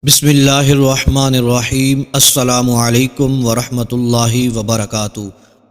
بسم اللہ الرحمن الرحیم۔ السلام علیکم ورحمۃ اللہ وبرکاتہ۔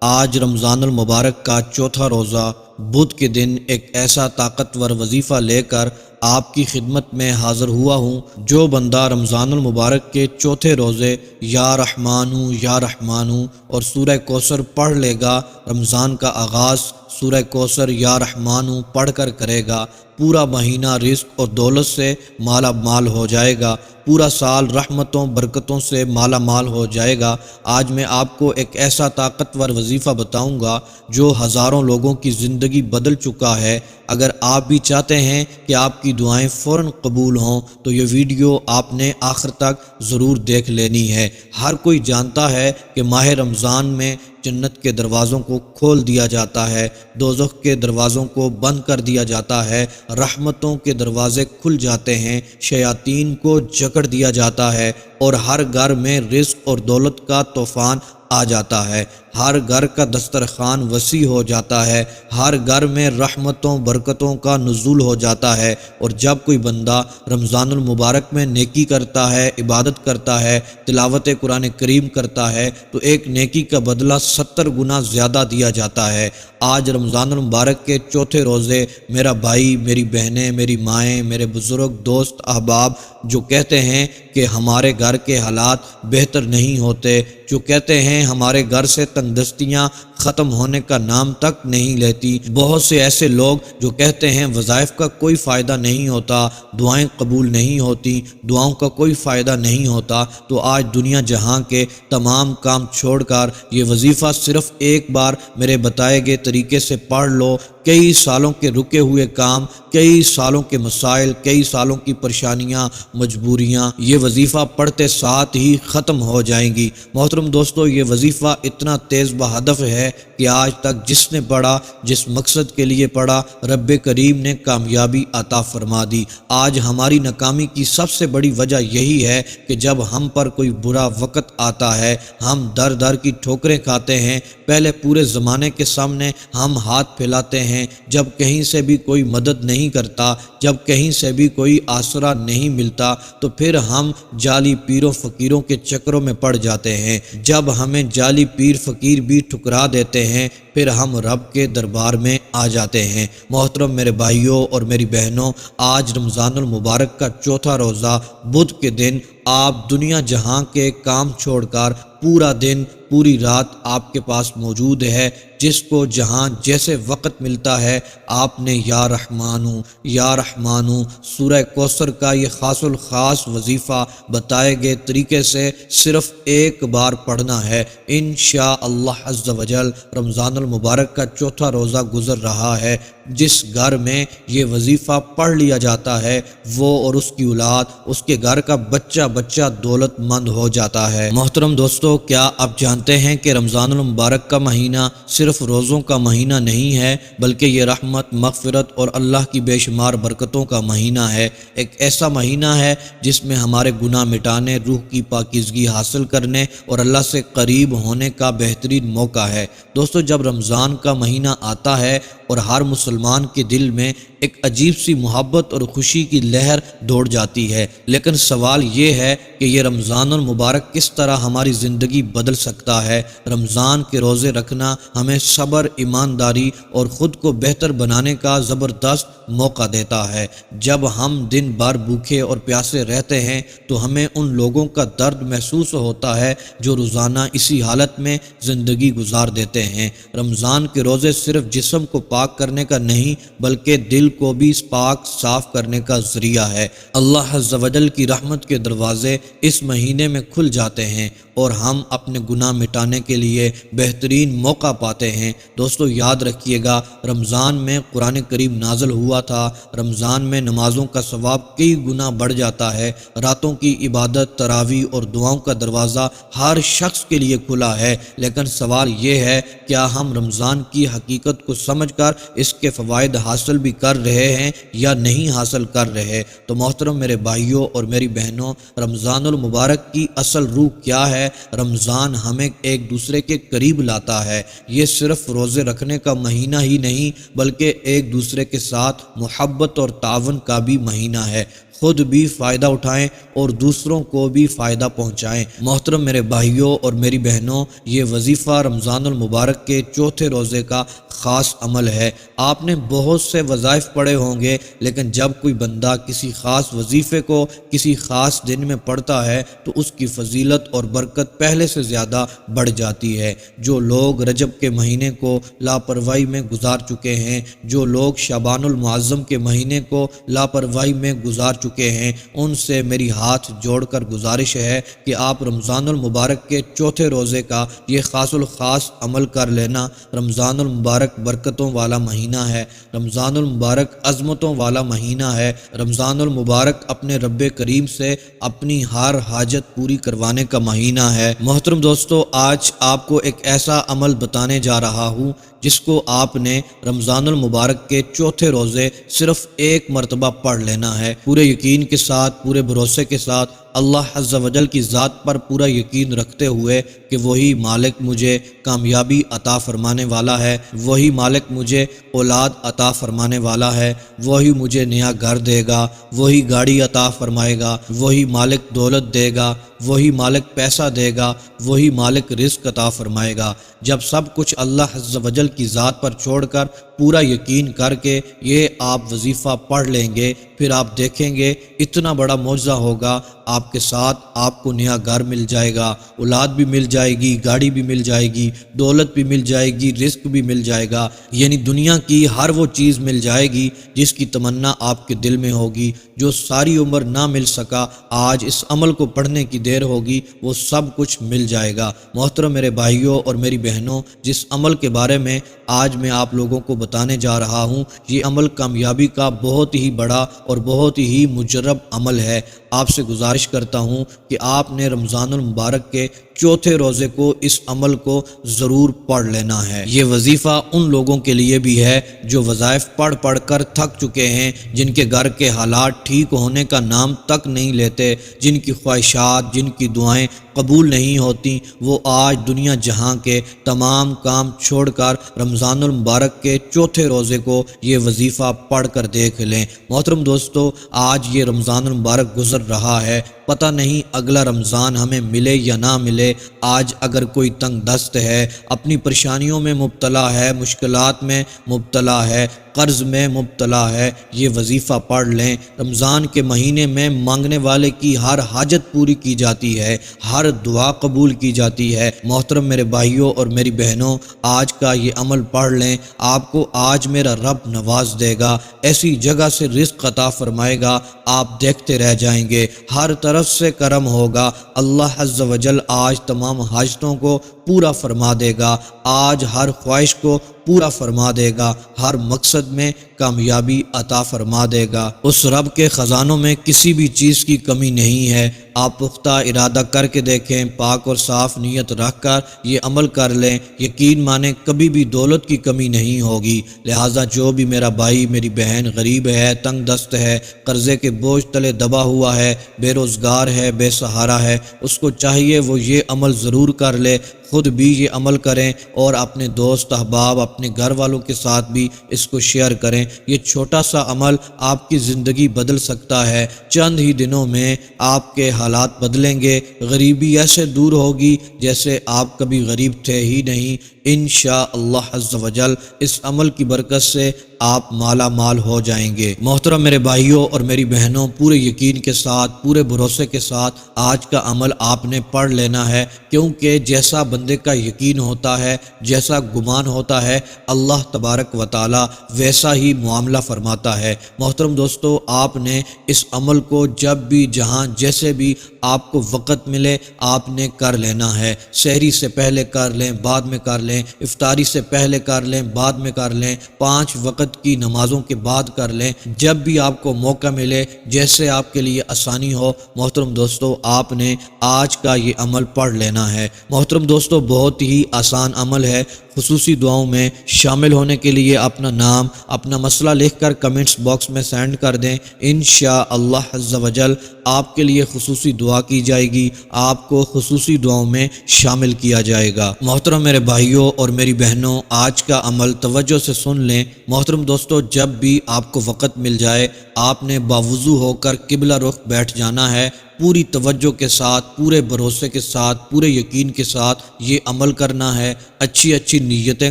آج رمضان المبارک کا چوتھا روزہ بدھ کے دن ایک ایسا طاقتور وظیفہ لے کر آپ کی خدمت میں حاضر ہوا ہوں۔ جو بندہ رمضان المبارک کے چوتھے روزے یا رحمانو اور سورہ کوثر پڑھ لے گا، رمضان کا آغاز سورہ کوثر یا رحمانو پڑھ کر کرے گا، پورا مہینہ رزق اور دولت سے مالا مال ہو جائے گا، پورا سال رحمتوں برکتوں سے مالا مال ہو جائے گا۔ آج میں آپ کو ایک ایسا طاقتور وظیفہ بتاؤں گا جو ہزاروں لوگوں کی زندگی بدل چکا ہے۔ اگر آپ بھی چاہتے ہیں کہ آپ کی دعائیں فوراً قبول ہوں تو یہ ویڈیو آپ نے آخر تک ضرور دیکھ لینی ہے۔ ہر کوئی جانتا ہے کہ ماہ رمضان میں جنت کے دروازوں کو کھول دیا جاتا ہے، دوزخ کے دروازوں کو بند کر دیا جاتا ہے، رحمتوں کے دروازے کھل جاتے ہیں، شیاطین کو جکڑ دیا جاتا ہے اور ہر گھر میں رزق اور دولت کا طوفان آ جاتا ہے، ہر گھر کا دسترخوان وسیع ہو جاتا ہے، ہر گھر میں رحمتوں برکتوں کا نزول ہو جاتا ہے۔ اور جب کوئی بندہ رمضان المبارک میں نیکی کرتا ہے، عبادت کرتا ہے، تلاوت قرآن کریم کرتا ہے تو ایک نیکی کا بدلہ 70 گنا زیادہ دیا جاتا ہے۔ آج رمضان المبارک کے چوتھے روزے میرا بھائی، میری بہنیں، میری مائیں، میرے بزرگ دوست احباب جو کہتے ہیں کہ ہمارے گھر کے حالات بہتر نہیں ہوتے، جو کہتے ہیں ہمارے گھر سے تنگ دستیاں ختم ہونے کا نام تک نہیں لیتی، بہت سے ایسے لوگ جو کہتے ہیں وظائف کا کوئی فائدہ نہیں ہوتا، دعائیں قبول نہیں ہوتی، دعاؤں کا کوئی فائدہ نہیں ہوتا، تو آج دنیا جہاں کے تمام کام چھوڑ کر یہ وظیفہ صرف ایک بار میرے بتائے گئے طریقے سے پڑھ لو۔ کئی سالوں کے رکے ہوئے کام، کئی سالوں کے مسائل، کئی سالوں کی پریشانیاں، مجبوریاں یہ وظیفہ پڑھتے ساتھ ہی ختم ہو جائیں گی۔ محترم دوستو، یہ وظیفہ اتنا تیز بہدف ہے کہ آج تک جس نے پڑھا، جس مقصد کے لیے پڑھا، رب کریم نے کامیابی عطا فرما دی۔ آج ہماری ناکامی کی سب سے بڑی وجہ یہی ہے کہ جب ہم پر کوئی برا وقت آتا ہے، ہم در در کی ٹھوکریں کھاتے ہیں، پہلے پورے زمانے کے سامنے ہم ہاتھ پھیلاتے ہیں، جب کہیں سے بھی کوئی مدد نہیں کرتا، جب کہیں سے بھی کوئی آسرا نہیں ملتا تو پھر ہم جعلی پیروں فقیروں کے چکروں میں پڑ جاتے ہیں۔ جب ہمیں جعلی پیر فقیر بھی ٹھکرا دیتے ہیں پھر ہم رب کے دربار میں آ جاتے ہیں۔ محترم میرے بھائیوں اور میری بہنوں، آج رمضان المبارک کا چوتھا روزہ بدھ کے دن آپ دنیا جہاں کے کام چھوڑ کر پورا دن پوری رات آپ کے پاس موجود ہے، جس کو جہاں جیسے وقت ملتا ہے آپ نے یا رحمانو سورہ کوثر کا یہ خاص الخاص وظیفہ بتائے گئے طریقے سے صرف ایک بار پڑھنا ہے۔ انشاءاللہ عز و جل رمضان المبارک کا چوتھا روزہ گزر رہا ہے۔ جس گھر میں یہ وظیفہ پڑھ لیا جاتا ہے وہ اور اس کی اولاد، اس کے گھر کا بچہ دولت مند ہو جاتا ہے۔ محترم دوستو، کیا آپ جانتے ہیں کہ رمضان المبارک کا مہینہ صرف روزوں کا مہینہ نہیں ہے بلکہ یہ رحمت، مغفرت اور اللہ کی بے شمار برکتوں کا مہینہ ہے۔ ایک ایسا مہینہ ہے جس میں ہمارے گناہ مٹانے، روح کی پاکیزگی حاصل کرنے اور اللہ سے قریب ہونے کا بہترین موقع ہے۔ دوستو، جب رمضان کا مہینہ آتا ہے اور ہر مسلمان کے دل میں ایک عجیب سی محبت اور خوشی کی لہر دوڑ جاتی ہے، لیکن سوال یہ ہے کہ یہ رمضان المبارک کس طرح ہماری زندگی بدل سکتا ہے۔ رمضان کے روزے رکھنا ہمیں صبر، ایمانداری اور خود کو بہتر بنانے کا زبردست موقع دیتا ہے۔ جب ہم دن بھر بھوکے اور پیاسے رہتے ہیں تو ہمیں ان لوگوں کا درد محسوس ہوتا ہے جو روزانہ اسی حالت میں زندگی گزار دیتے ہیں۔ رمضان کے روزے صرف جسم کو پاک کرنے کا نہیں بلکہ دل کو بھی پاک صاف کرنے کا ذریعہ ہے۔ اللہ عز و جل کی رحمت کے دروازے اس مہینے میں کھل جاتے ہیں اور ہم اپنے گناہ مٹانے کے لیے بہترین موقع پاتے ہیں۔ دوستو، یاد رکھیے گا، رمضان میں قرآن کریم نازل ہوا تھا، رمضان میں نمازوں کا ثواب کئی گنا بڑھ جاتا ہے، راتوں کی عبادت، تراویح اور دعاؤں کا دروازہ ہر شخص کے لیے کھلا ہے، لیکن سوال یہ ہے کیا ہم رمضان کی حقیقت کو سمجھ کر اس کے فوائد حاصل بھی کر کر رہے ہیں یا نہیں حاصل کر رہے۔ تو محترم میرے بھائیوں اور میری بہنوں، رمضان المبارک کی اصل روح کیا ہے؟ رمضان ہمیں ایک دوسرے کے قریب لاتا ہے۔ یہ صرف روزے رکھنے کا مہینہ ہی نہیں بلکہ ایک دوسرے کے ساتھ محبت اور تعاون کا بھی مہینہ ہے۔ خود بھی فائدہ اٹھائیں اور دوسروں کو بھی فائدہ پہنچائیں۔ محترم میرے بھائیوں اور میری بہنوں، یہ وظیفہ رمضان المبارک کے چوتھے روزے کا خاص عمل ہے۔ آپ نے بہت سے وظائف پڑھے ہوں گے، لیکن جب کوئی بندہ کسی خاص وظیفے کو کسی خاص دن میں پڑھتا ہے تو اس کی فضیلت اور برکت پہلے سے زیادہ بڑھ جاتی ہے۔ جو لوگ رجب کے مہینے کو لاپرواہی میں گزار چکے ہیں، جو لوگ شعبان المعظم کے مہینے کو لاپرواہی میں گزار چکے ہیں، ان سے میری ہاتھ جوڑ کر گزارش ہے کہ آپ رمضان المبارک کے چوتھے روزے کا یہ خاص الخاص عمل کر لینا۔ رمضان المبارک برکتوں والا مہینہ ہے، رمضان المبارک عظمتوں والا مہینہ ہے، رمضان المبارک اپنے رب کریم سے اپنی ہر حاجت پوری کروانے کا مہینہ ہے۔ محترم دوستو، آج آپ کو ایک ایسا عمل بتانے جا رہا ہوں جس کو آپ نے رمضان المبارک کے چوتھے روزے صرف ایک مرتبہ پڑھ لینا ہے۔ پورے یقین کے ساتھ، پورے بھروسے کے ساتھ، اللہ عز و جل کی ذات پر پورا یقین رکھتے ہوئے کہ وہی مالک مجھے کامیابی عطا فرمانے والا ہے، وہی مالک مجھے اولاد عطا فرمانے والا ہے، وہی مجھے نیا گھر دے گا، وہی گاڑی عطا فرمائے گا، وہی مالک دولت دے گا، وہی مالک پیسہ دے گا، وہی مالک رزق عطا فرمائے گا۔ جب سب کچھ اللہ عز و جل کی ذات پر چھوڑ کر پورا یقین کر کے یہ آپ وظیفہ پڑھ لیں گے، پھر آپ دیکھیں گے اتنا بڑا معجزہ ہوگا آپ کے ساتھ۔ آپ کو نیا گھر مل جائے گا، اولاد بھی مل جائے گی، گاڑی بھی مل جائے گی، دولت بھی مل جائے گی، رزق بھی مل جائے گا، یعنی دنیا کی ہر وہ چیز مل جائے گی جس کی تمنا آپ کے دل میں ہوگی، جو ساری عمر نہ مل سکا، آج اس عمل کو پڑھنے کی دیر ہوگی، وہ سب کچھ مل جائے گا۔ محترم میرے بھائیوں اور میری بہنوں، جس عمل کے بارے میں آج میں آپ لوگوں کو بتانے جا رہا ہوں، یہ عمل کامیابی کا بہت ہی بڑا اور بہت ہی مجرب عمل ہے۔ آپ سے گزارش کرتا ہوں کہ آپ نے رمضان المبارک کے چوتھے روزے کو اس عمل کو ضرور پڑھ لینا ہے۔ یہ وظیفہ ان لوگوں کے لیے بھی ہے جو وظائف پڑھ پڑھ کر تھک چکے ہیں، جن کے گھر کے حالات ٹھیک ہونے کا نام تک نہیں لیتے، جن کی خواہشات، جن کی دعائیں قبول نہیں ہوتی، وہ آج دنیا جہاں کے تمام کام چھوڑ کر رمضان المبارک کے چوتھے روزے کو یہ وظیفہ پڑھ کر دیکھ لیں۔ محترم دوستو، آج یہ رمضان المبارک گزر رہا ہے، پتہ نہیں اگلا رمضان ہمیں ملے یا نہ ملے۔ آج اگر کوئی تنگ دست ہے، اپنی پریشانیوں میں مبتلا ہے، مشکلات میں مبتلا ہے، قرض میں مبتلا ہے، یہ وظیفہ پڑھ لیں۔ رمضان کے مہینے میں مانگنے والے کی ہر حاجت پوری کی جاتی ہے، ہر دعا قبول کی جاتی ہے۔ محترم میرے بھائیوں اور میری بہنوں، آج کا یہ عمل پڑھ لیں، آپ کو آج میرا رب نواز دے گا، ایسی جگہ سے رزق عطا فرمائے گا، آپ دیکھتے رہ جائیں گے، ہر طرف سے کرم ہوگا۔ اللہ عز و جل آج تمام حاجتوں کو پورا فرما دے گا، آج ہر خواہش کو پورا فرما دے گا، ہر مقصد میں کامیابی عطا فرما دے گا۔ اس رب کے خزانوں میں کسی بھی چیز کی کمی نہیں ہے۔ آپ پختہ ارادہ کر کے دیکھیں، پاک اور صاف نیت رکھ کر یہ عمل کر لیں، یقین مانیں کبھی بھی دولت کی کمی نہیں ہوگی۔ لہٰذا جو بھی میرا بھائی میری بہن غریب ہے، تنگ دست ہے، قرضے کے بوجھ تلے دبا ہوا ہے، بے روزگار ہے، بے سہارا ہے، اس کو چاہیے وہ یہ عمل ضرور کر لے، خود بھی یہ عمل کریں اور اپنے دوست احباب، اپنے گھر والوں کے ساتھ بھی اس کو شیئر کریں۔ یہ چھوٹا سا عمل آپ کی زندگی بدل سکتا ہے، چند ہی دنوں میں آپ کے حالات بدلیں گے، غریبی ایسے دور ہوگی جیسے آپ کبھی غریب تھے ہی نہیں۔ انشاءاللہ عز و جل اس عمل کی برکت سے آپ مالا مال ہو جائیں گے۔ محترم میرے بھائیوں اور میری بہنوں، پورے یقین کے ساتھ، پورے بھروسے کے ساتھ آج کا عمل آپ نے پڑھ لینا ہے، کیونکہ جیسا بندے کا یقین ہوتا ہے، جیسا گمان ہوتا ہے، اللہ تبارک و تعالی ویسا ہی معاملہ فرماتا ہے۔ محترم دوستو، آپ نے اس عمل کو جب بھی، جہاں، جیسے بھی آپ کو وقت ملے آپ نے کر لینا ہے۔ سحری سے پہلے کر لیں، بعد میں کر لیں، افطاری سے پہلے کر لیں، بعد میں کر لیں، 5 وقت کی نمازوں کے بعد کر لیں، جب بھی آپ کو موقع ملے، جیسے آپ کے لیے آسانی ہو۔ محترم دوستو، آپ نے آج کا یہ عمل پڑھ لینا ہے۔ محترم دوستو، بہت ہی آسان عمل ہے، خصوصی دعاؤں میں شامل ہونے کے لیے اپنا نام، اپنا مسئلہ لکھ کر کمنٹس باکس میں سینڈ کر دیں۔ انشاءاللہ عز و جل آپ کے لیے خصوصی دعا کی جائے گی، آپ کو خصوصی دعاؤں میں شامل کیا جائے گا۔ محترم میرے بھائیوں اور میری بہنوں، آج کا عمل توجہ سے سن لیں۔ محترم دوستو، جب بھی آپ کو وقت مل جائے آپ نے باوضو ہو کر قبلہ رخ بیٹھ جانا ہے، پوری توجہ کے ساتھ، پورے بھروسے کے ساتھ، پورے یقین کے ساتھ یہ عمل کرنا ہے۔ اچھی اچھی نیتیں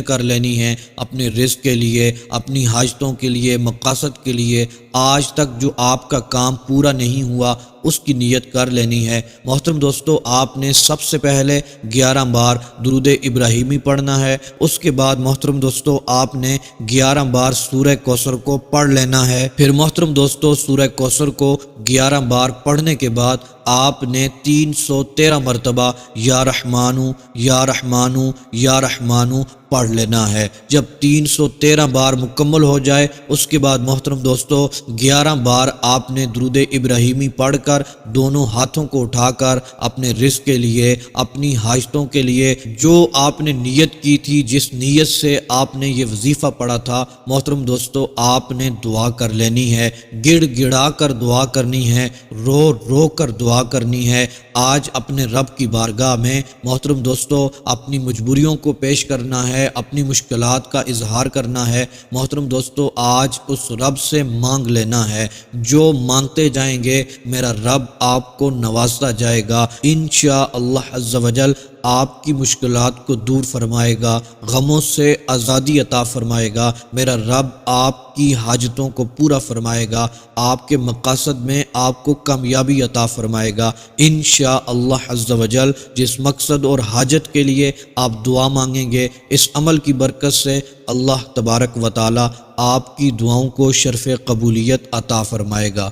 کر لینی ہیں اپنے رزق کے لیے، اپنی حاجتوں کے لیے، مقاصد کے لیے۔ آج تک جو آپ کا کام پورا نہیں ہوا اس کی نیت کر لینی ہے۔ محترم دوستو، آپ نے سب سے پہلے 11 بار درود ابراہیمی پڑھنا ہے۔ اس کے بعد محترم دوستو آپ نے 11 بار سورہ کوثر کو پڑھ لینا ہے۔ پھر محترم دوستو سورہ کوثر کو 11 بار پڑھنے کے بعد آپ نے 313 مرتبہ یا رحمانو یا رحمانو یا رحمانو پڑھ لینا ہے۔ جب 313 بار مکمل ہو جائے اس کے بعد محترم دوستو 11 بار آپ نے درود ابراہیمی پڑھ کر دونوں ہاتھوں کو اٹھا کر اپنے رزق کے لیے، اپنی حاجتوں کے لیے، جو آپ نے نیت کی تھی، جس نیت سے آپ نے یہ وظیفہ پڑھا تھا، محترم دوستو آپ نے دعا کر لینی ہے۔ گڑ گڑا کر دعا کرنی ہے، رو رو کر دعا کرنی ہے۔ آج اپنے رب کی بارگاہ میں محترم دوستو اپنی مجبوریوں کو پیش کرنا ہے، اپنی مشکلات کا اظہار کرنا ہے۔ محترم دوستو آج اس رب سے مانگ لینا ہے، جو مانگتے جائیں گے میرا رب آپ کو نوازتا جائے گا۔ انشاءاللہ عز و جل آپ کی مشکلات کو دور فرمائے گا، غموں سے آزادی عطا فرمائے گا۔ میرا رب آپ کی حاجتوں کو پورا فرمائے گا، آپ کے مقاصد میں آپ کو کامیابی عطا فرمائے گا۔ انشاءاللہ عز و جل جس مقصد اور حاجت کے لیے آپ دعا مانگیں گے، اس عمل کی برکت سے اللہ تبارک و تعالی آپ کی دعاؤں کو شرف قبولیت عطا فرمائے گا۔